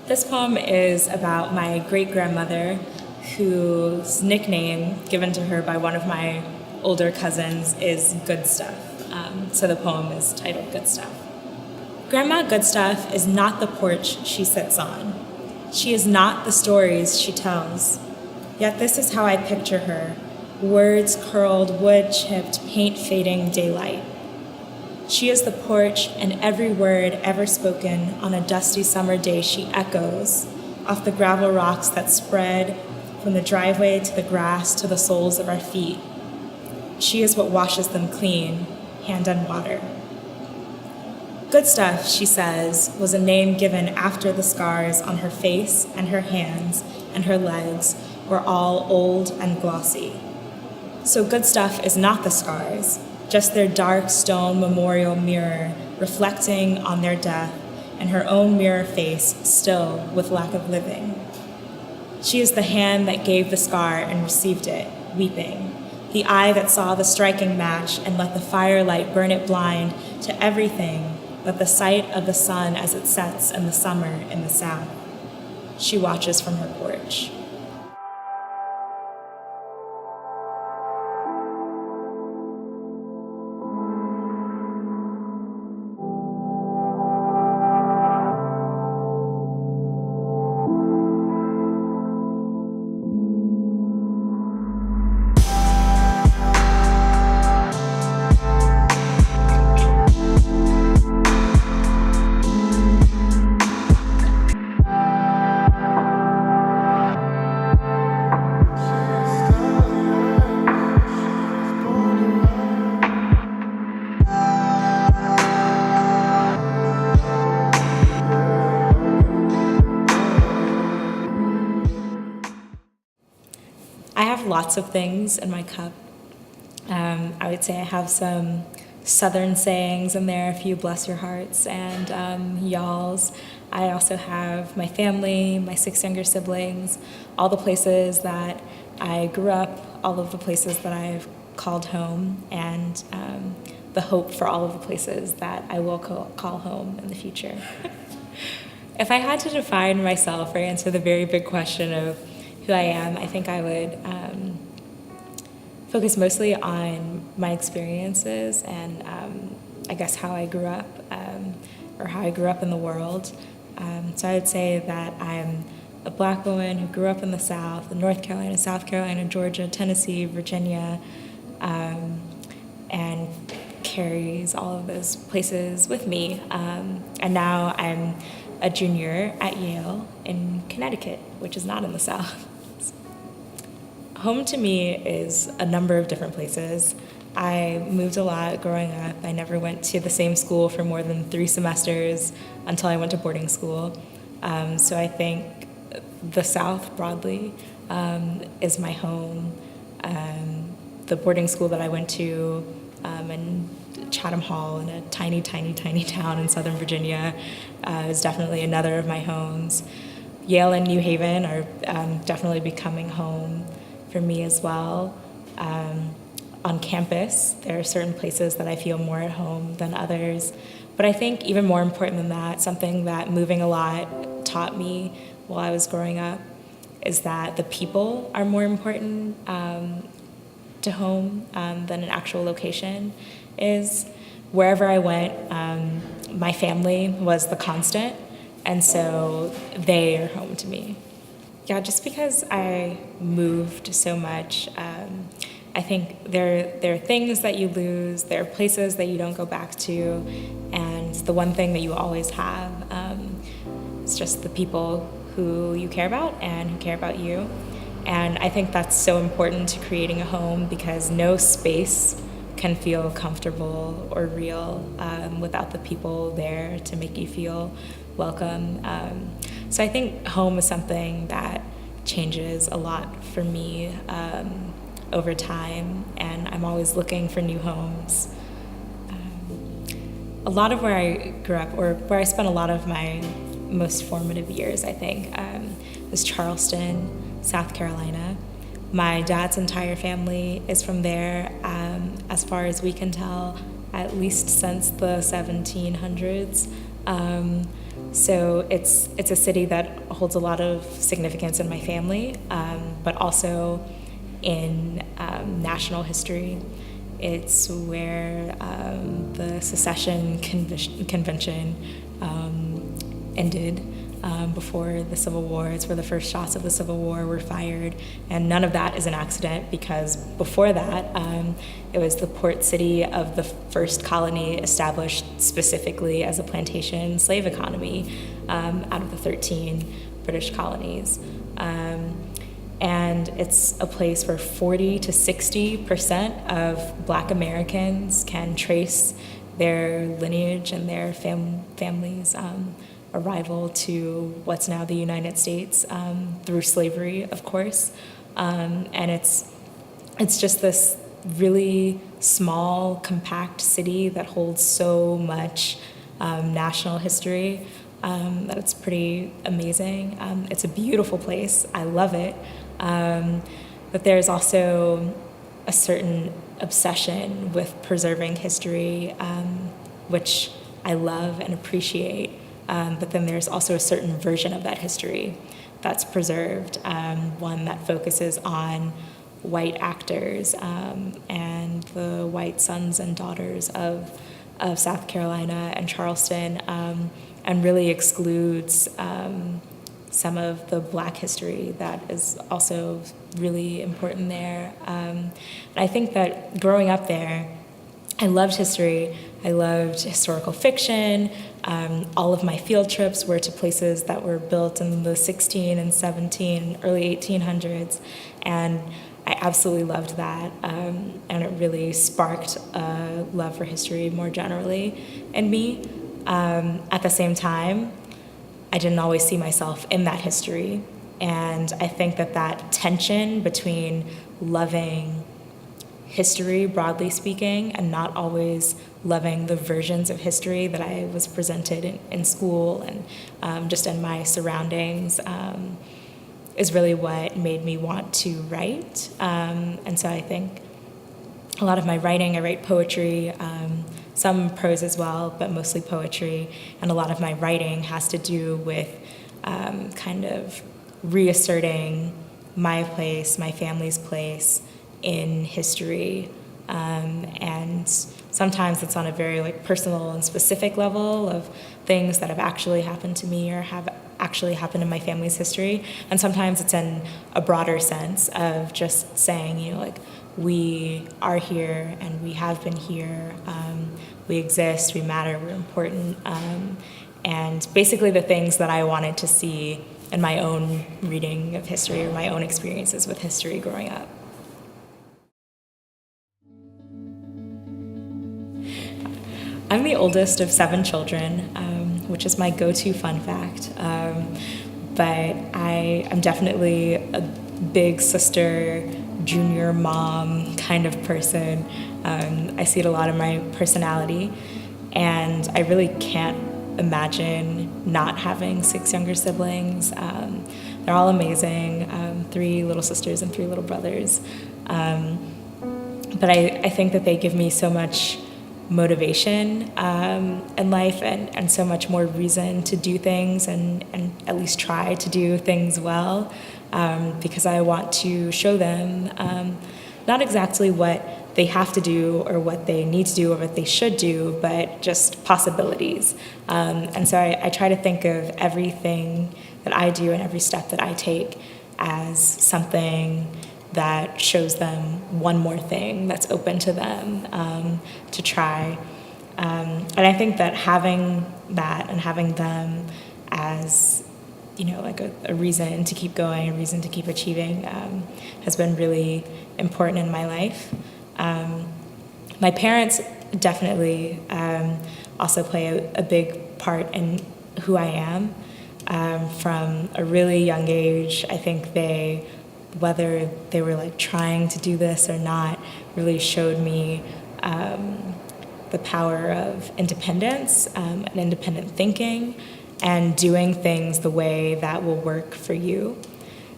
This poem is about my great-grandmother, whose nickname given to her by one of my older cousins is Good Stuff. So the poem is titled Good Stuff. Grandma Goodstuff is not the porch she sits on. She is not the stories she tells. Yet this is how I picture her, words curled, wood chipped, paint fading daylight. She is the porch, and every word ever spoken on a dusty summer day she echoes off the gravel rocks that spread from the driveway to the grass to the soles of our feet. She is what washes them clean, hand and water. Good Stuff, she says, was a name given after the scars on her face and her hands and her legs were all old and glossy. So Good Stuff is not the scars, just their dark stone memorial mirror reflecting on their death and her own mirror face still with lack of living. She is the hand that gave the scar and received it, weeping, the eye that saw the striking match and let the firelight burn it blind to everything but the sight of the sun as it sets in the summer in the south. She watches from her porch. I have lots of things in my cup. I would say I have some Southern sayings in there, a few bless your hearts and y'alls. I also have my family, my 6 younger siblings, all the places that I grew up, all of the places that I've called home, and the hope for all of the places that I will call home in the future. If I had to define myself or answer the very big question of who I am, I think I would focus mostly on my experiences and I guess how I grew up or how I grew up in the world. So I would say that I'm a Black woman who grew up in the South, in North Carolina, South Carolina, Georgia, Tennessee, Virginia, and carries all of those places with me. And now I'm a junior at Yale in Connecticut, which is not in the South. Home to me is a number of different places. I moved a lot growing up. I never went to the same school for more than 3 semesters until I went to boarding school. So I think the South broadly is my home. The boarding school that I went to in Chatham Hall in a tiny, tiny, tiny town in Southern Virginia is definitely another of my homes. Yale and New Haven are definitely becoming home for me as well. On campus, there are certain places that I feel more at home than others. But I think even more important than that, something that moving a lot taught me while I was growing up is that the people are more important to home than an actual location is. Wherever I went, my family was the constant, and so they are home to me. Yeah, just because I moved so much, I think there are things that you lose, there are places that you don't go back to, and the one thing that you always have is just the people who you care about and who care about you. And I think that's so important to creating a home because no space can feel comfortable or real without the people there to make you feel welcome. So I think home is something that changes a lot for me over time, and I'm always looking for new homes. A lot of where I grew up, or where I spent a lot of my most formative years, I think, was Charleston, South Carolina. My dad's entire family is from there, as far as we can tell, at least since the 1700s. So it's a city that holds a lot of significance in my family, but also in national history. It's where the secession convention ended before the Civil War. It's where the first shots of the Civil War were fired, and none of that is an accident, because before that, it was the port city of the first colony established specifically as a plantation slave economy out of the 13 British colonies. And it's a place where 40 to 60% of Black Americans can trace their lineage and their families' arrival to what's now the United States through slavery, of course. And it's just this really small, compact city that holds so much national history that it's pretty amazing. It's a beautiful place. I love it. But there's also a certain obsession with preserving history, which I love and appreciate. But then there's also a certain version of that history that's preserved, one that focuses on white actors and the white sons and daughters of South Carolina and Charleston, and really excludes some of the Black history that is also really important there. And I think that growing up there, I loved history. I loved historical fiction. All of my field trips were to places that were built in the 16 and 17, early 1800s, and I absolutely loved that. And it really sparked a love for history more generally in me. At the same time, I didn't always see myself in that history. And I think that tension between loving history, broadly speaking, and not always loving the versions of history that I was presented in school and just in my surroundings is really what made me want to write. And so I think a lot of my writing, I write poetry, some prose as well, but mostly poetry. And a lot of my writing has to do with kind of reasserting my place, my family's place in history. And sometimes it's on a very personal and specific level of things that have actually happened to me or have actually happened in my family's history. And sometimes it's in a broader sense of just saying, we are here and we have been here. We exist, we matter, we're important. And basically the things that I wanted to see in my own reading of history or my own experiences with history growing up. I'm the oldest of 7 children, which is my go-to fun fact. But I am definitely a big sister, junior mom kind of person. I see it a lot in my personality, and I really can't imagine not having 6 younger siblings. They're all amazing, 3 little sisters and 3 little brothers. But I think that they give me so much motivation in life and so much more reason to do things and at least try to do things well, because I want to show them not exactly what they have to do or what they need to do or what they should do, but just possibilities. And so I try to think of everything that I do and every step that I take as something that shows them one more thing that's open to them to try. And I think that having that and having them as, a reason to keep going, a reason to keep achieving has been really important in my life. My parents definitely also play a big part in who I am. From a really young age, I think whether they were trying to do this or not, really showed me the power of independence and independent thinking and doing things the way that will work for you.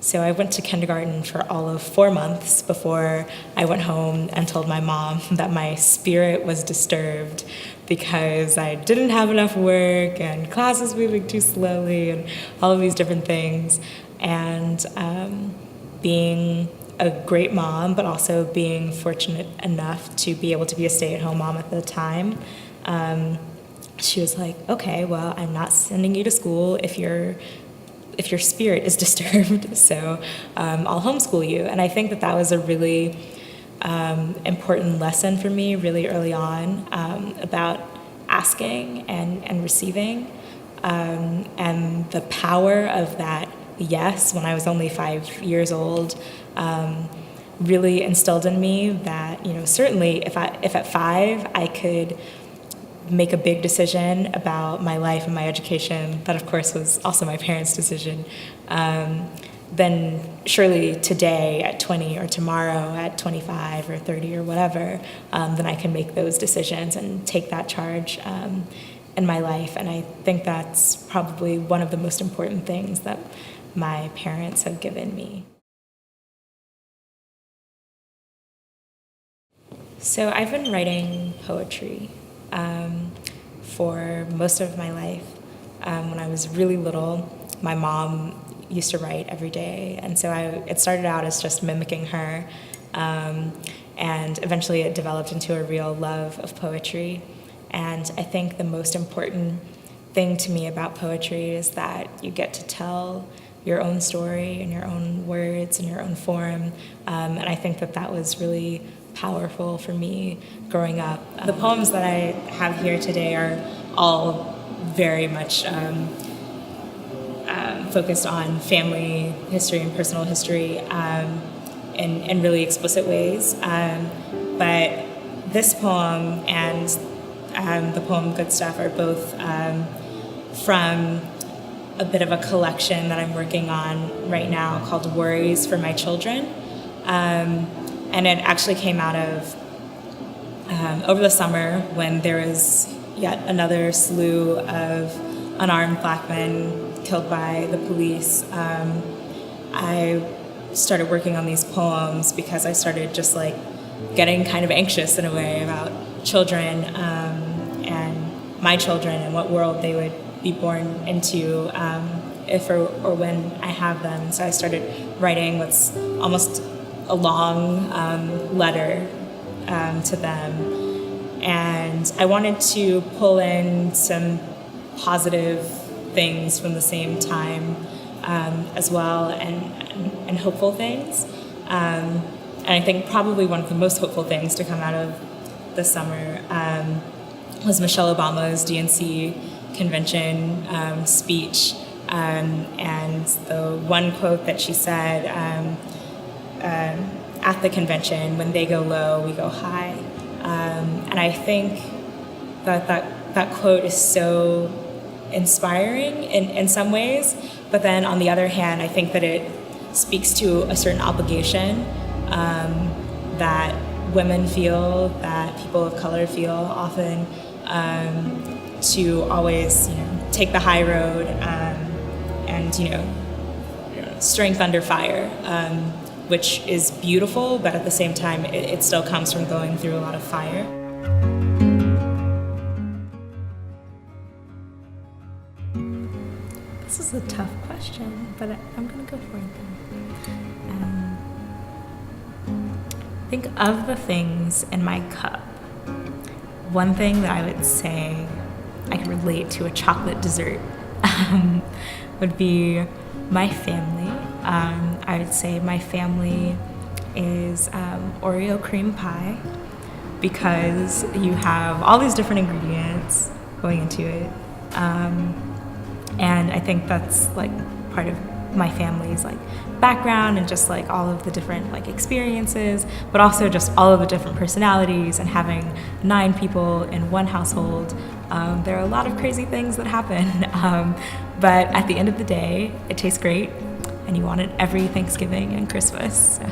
So I went to kindergarten for all of 4 months before I went home and told my mom that my spirit was disturbed because I didn't have enough work and class was moving too slowly and all of these different things. And being a great mom, but also being fortunate enough to be able to be a stay-at-home mom at the time, she was like, okay, well, I'm not sending you to school if your spirit is disturbed, so I'll homeschool you. And I think that was a really important lesson for me really early on about asking and receiving, and the power of that yes when I was only 5 years old really instilled in me that, certainly if at 5 I could make a big decision about my life and my education, that of course was also my parents' decision, then surely today at 20 or tomorrow at 25 or 30 or whatever, then I can make those decisions and take that charge in my life. And I think that's probably one of the most important things that my parents have given me. So I've been writing poetry for most of my life. When I was really little, my mom used to write every day, and so it started out as just mimicking her, and eventually it developed into a real love of poetry. And I think the most important thing to me about poetry is that you get to tell your own story in your own words and your own form, and I think that was really powerful for me growing up. The poems that I have here today are all very much focused on family history and personal history in really explicit ways. But this poem and the poem Good Stuff are both from a bit of a collection that I'm working on right now called Worries for My Children. And it actually came out of over the summer when there was yet another slew of unarmed black men killed by the police. I started working on these poems because I started just like getting kind of anxious in a way about children and my children and what world they would be born into if or when I have them. So I started writing what's almost a long letter to them. And I wanted to pull in some positive things from the same time as well, and hopeful things. And I think probably one of the most hopeful things to come out of the summer was Michelle Obama's DNC convention speech, and the one quote that she said at the convention, when they go low, we go high. And I think that quote is so inspiring in some ways, but then on the other hand, I think that it speaks to a certain obligation that women feel, that people of color feel often, to always, take the high road and strength under fire, which is beautiful, but at the same time, it still comes from going through a lot of fire. This is a tough question, but I'm gonna go for it then. Think of the things in my cup. One thing that I would say I can relate to a chocolate dessert would be my family. I would say my family is Oreo cream pie, because you have all these different ingredients going into it. And I think that's like part of my family's like background and just like all of the different like experiences, but also just all of the different personalities, and having 9 people in one household. There are a lot of crazy things that happen, but at the end of the day, it tastes great, and you want it every Thanksgiving and Christmas. So.